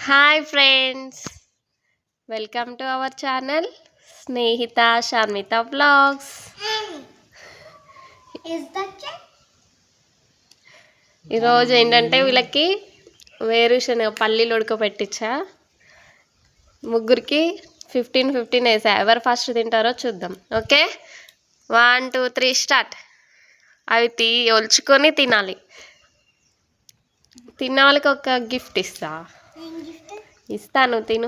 Hi friends, welcome to our channel Snehitha Shanvitha vlogs. ఈరోజు ఏంటంటే వీళ్ళకి వేరుశనగ పల్లీలు ఉడకబెట్టించా. ముగ్గురికి 15 వేసా. ఎవరు ఫస్ట్ తింటారో చూద్దాం. Okay, 1 2 3 start. అవి ఒలుచుకొని తినాలి. తిన్న వాళ్ళకి ఒక గిఫ్ట్ ఇస్తాను, తిను.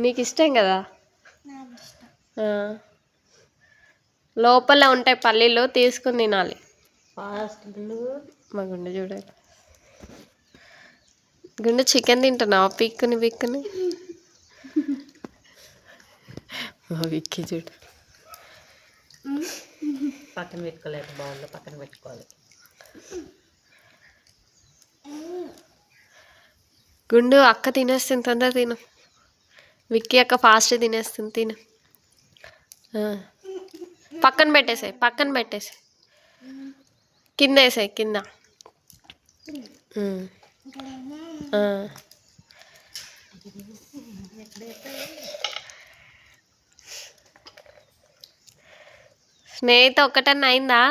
నీకు ఇష్టం కదా. లోపల ఉంటాయి పల్లీలు, తీసుకుని తినాలి. మా గుండె చూడాలి. గుండె చికెన్ తింటున్నావా? పిక్కుని మా విక్కి చూడు. పక్కన పెట్టుకోలేదు, బౌల్లో పక్కన పెట్టుకోవాలి. గుండు అక్క తినేస్తుంది, తొందర తిను. విక్కీ అక్క ఫాస్ట్ తినేస్తుంది, తిను. పక్కన పెట్టేసాయి కింద వేసాయి, కింద. స్నేహిత ఒక్కటన్నా అయిందా?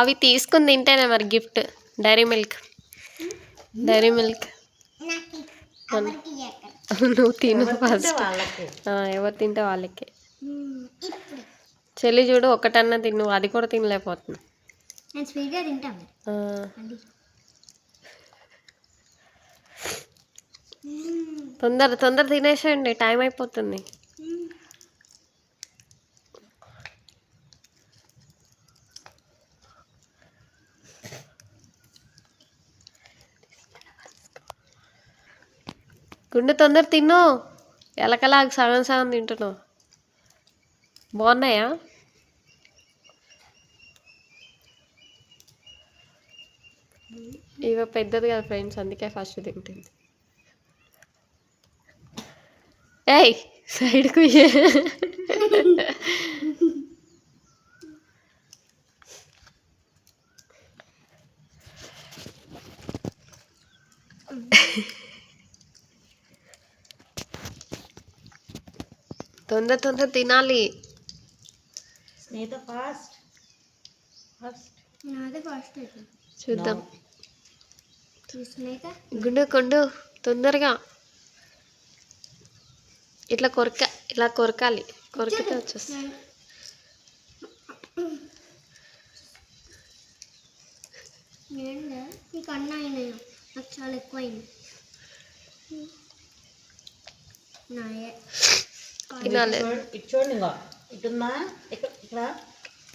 అవి తీసుకుని తింటేనే మరి గిఫ్ట్. డైరీ మిల్క్ నువ్వు తిను ఫస్ట్. ఎవరు తింటే వాళ్ళకే. చెల్లి చూడు, ఒకటన్నా తిను. అది కూడా తినలేకపోతున్నా. తొందర తినేసేయండి, టైం అయిపోతుంది. గుండె తొందర తిను. ఎలకలా సగం తింటున్నావు. బాగున్నాయా? ఇవ పెద్దది కదా ఫ్రెండ్స్, అందుకే ఫస్ట్ తింటుంది. ఏయ్ సైడ్కు తొందర తినాలి. చూద్దాం. గుండు తొందరగా. ఇట్లా కొరకాలి. కొరికితే వచ్చేస్తుంది. చాలా ఎక్కువ అయింది. చూడండి, ఇటున్నా ఇక్కడ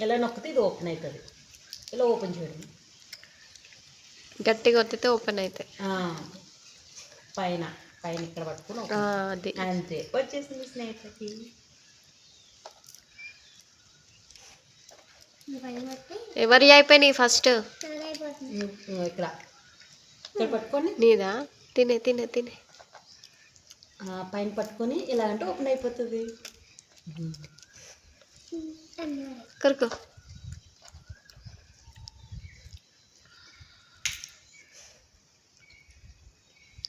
ఇలా నొక్కితే ఇది ఓపెన్ అవుతుంది. ఇలా ఓపెన్ చేయండి. గట్టిగా ఒత్తితే ఓపెన్ అవుతాయి. పైన ఇక్కడ పట్టుకుని అది అంతే, వచ్చేసింది స్నేహితులకి. ఎవరి అయిపోయినాయి ఫస్ట్? ఇక్కడ పట్టుకొని నీదా. తినే పైన పట్టుకొని ఇలా అంటే ఓపెన్ అయిపోతుంది. కొరుకు.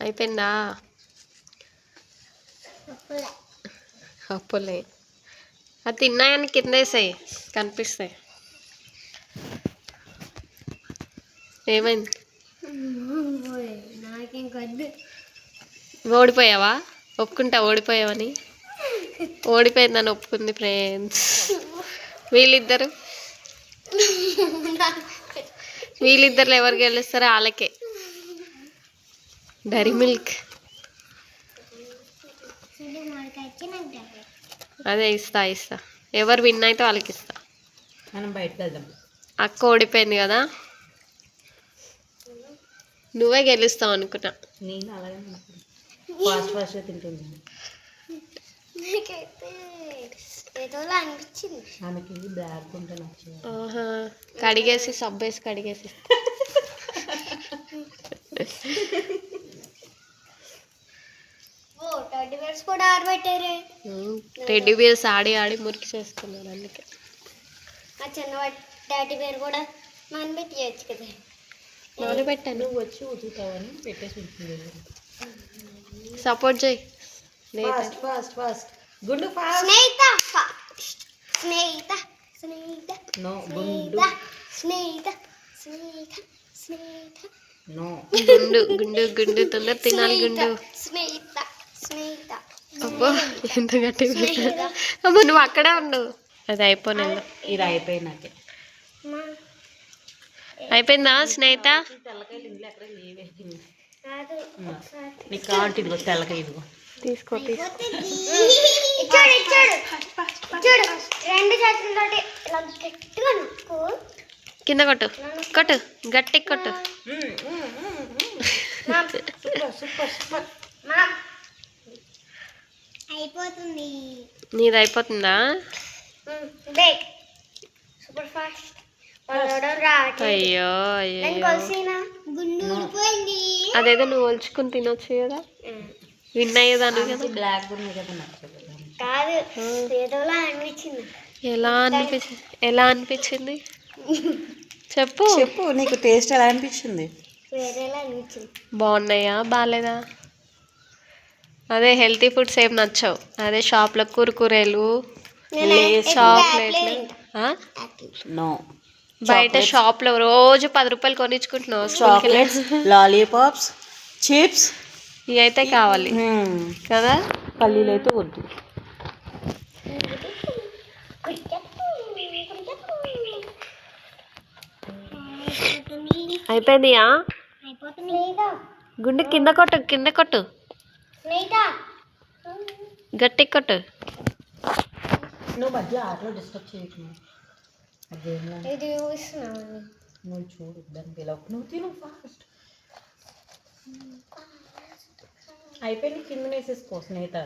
అయిపోయిందా? అప్పులే. అది తిన్నాయని కింద వేసాయి, కనిపిస్తాయి. ఏమైంది? ఓడిపోయావా? ఒప్పుకుంటా ఓడిపోయావని. ఓడిపోయిందని ఒప్పుకుంది ఫ్రెండ్స్. వీళ్ళిద్దరు ఎవరు గెలుస్తారో వాళ్ళకే డైరీ మిల్క్. అదే ఇస్తా. ఎవరు విన్ అయితే వాళ్ళకి ఇస్తా. మనం బయటకు వెళ్దాం. అక్క ఓడిపోయింది కదా, నువ్వే గెలుస్తావు అనుకున్నా. నేను అలాగే ఫాస్ట్ తింటుంది. ఆమెకి బ్లాక్ ఉంటే నచ్చింది. కడిగేసి సబ్బేసి కడిగేసి. టెడ్డీ బేర్స్ ఆడి మురికి చేసుకున్నాను, అందుకే. చిన్న డాడీ బేర్ కూడా నానబెట్టి చేయొచ్చు కదా. నానబెట్టాను. నువ్వు వచ్చి ఉతుకుతావని పెట్టేసి ఉంటుంది. సపోర్ట్ చేయి. ఫాస్ట్ ఫాస్ట్ ఫాస్ట్ గుండు ఫాస్ట్. స్నేహిత స్నేహిత స్నేహిత నో గుండు. స్నేహిత స్నేహిత స్నేహిత నో గుండు గుండు గుండు తొందర తినాలి గుండు. స్నేహిత స్నేహిత అబ్బో ఎంత గట్టిగా. అమ్మో నువ్వు అక్కడే ఉండు. అది అయిపోయింది. ఇది అయిపోయినాకే అయిపోయిందా స్నేహిత? తెల్లకాయలు ఇంట్లో ఎక్కడ లేవే. కాదు ఒకసారి నీకు కావాలంటే ఇదిగో తెల్లకాయ ఇదిగో. తీసుకో తీసుకో. ఇచ్చాడు ఇచ్చాడు ఇచ్చాడు. రెండు చేతులతోటి ఇలా గట్టిగా నొక్కు. కింద కొట్టు కొట్టు గట్టి కొట్టు. Super super super. అయిపోతుంది. నీది అయిపోతుందా? Break super fast. అయ్యో నేను అయ్యో. కలిసిన గుండు ఊడిపోయింది. అదేదో నువ్వు ఒలుచుకుని తినొచ్చు కదా, విన్ అయ్యేదాన్ని కదా. బ్లాక్ ఉంది కదా నచ్చదు. కాదు ఏదోలా అనిపించింది. ఎలా అనిపించింది చెప్పు. చెప్పు నీకు టేస్ట్ ఎలా అనిపించింది? వేరేలా అనిపించింది. బాగున్నాయా బాగాలేదా? అదే హెల్తీ ఫుడ్స్ ఏం నచ్చవు. అదే షాప్లో కుర్కురేలు చాక్లెట్లు. నో బయట షాప్లో రోజు 10 రూపాయలు కొనిచ్చుకుంటున్నావు. చాక్లెట్స్, లాలీపాప్స్, చిప్స్ ఇవి అయితే కావాలి కదా. పల్లీలు అయితే వద్దు. అయిపోయిందియా? అయిపోతుంది. గుండె కింద కొట్టు కింద కొట్టు గట్టి కొట్టు. నువ్వు మధ్య ఆటలో డిస్టర్బ్ చేయకు. అదేమో ఇది చూస్తున్నాను. నువ్వు చూడు దానికి ఎలా. నువ్వు తిను ఫాస్ట్. అయిపోయింది. కింద వేసేసుకో స్నేహిత.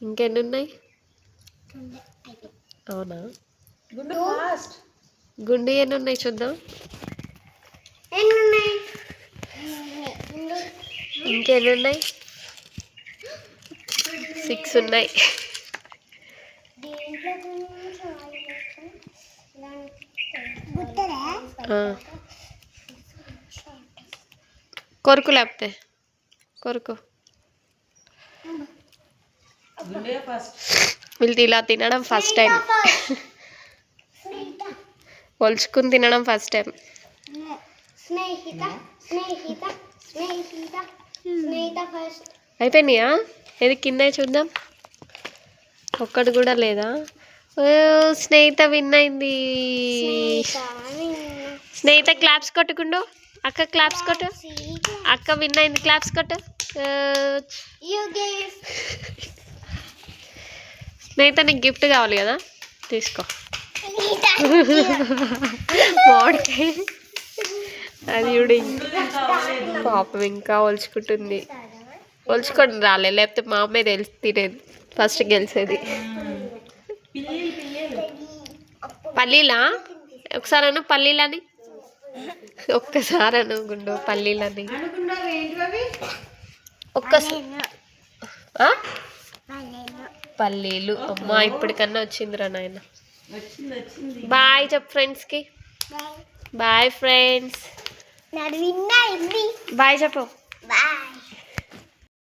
ఇంకెన్ని ఉన్నాయి? అవునా? గుండు ఫాస్ట్. గుండి ఎన్ని ఉన్నాయి చూద్దాం. ఎన్నున్నాయి? ఇంకెన్ని ఉన్నాయి? 6 ఉన్నాయి. కొరుకు లేకపోతే కొరుకు. గుండే ఫాస్ట్. వీళ్ళు ఇలా తినడం ఫస్ట్ టైం. ఒలుచుకుని తినడం first time. Snehitha Snehitha Snehitha Snehitha first. అయిపోయినాయా? ఏది కింద చూద్దాం. ఒక్కటి కూడా లేదా? స్నేహిత విన్ అయింది. స్నేహిత క్లాప్స్ కొట్టుకుండు. అక్క క్లాప్స్ కొట్టు. అక్క విన్ అయింది. క్లాప్స్ కొట్టు. స్నేహిత నీకు గిఫ్ట్ కావాలి కదా, తీసుకో. మామిడికాయ అది చూడు. పాపం ఇంకా ఒలుచుకుంటుంది. ఒలుచుకొని రాలే, లేకపోతే మా అమ్మాయి తెలిసి తినేది ఫస్ట్ గెలిచేది. పల్లీలా? ఒకసారి అను పల్లీలని. ఒక్కసారి అను గుండు పల్లీలని. పల్లీలు. అమ్మా ఇప్పటికన్నా వచ్చిందిరా నాయన. బాయ్ చెప్పు ఫ్రెండ్స్కి. Bye friends. విన్ అయింది. బాయ్ చెప్పు. బాయ్.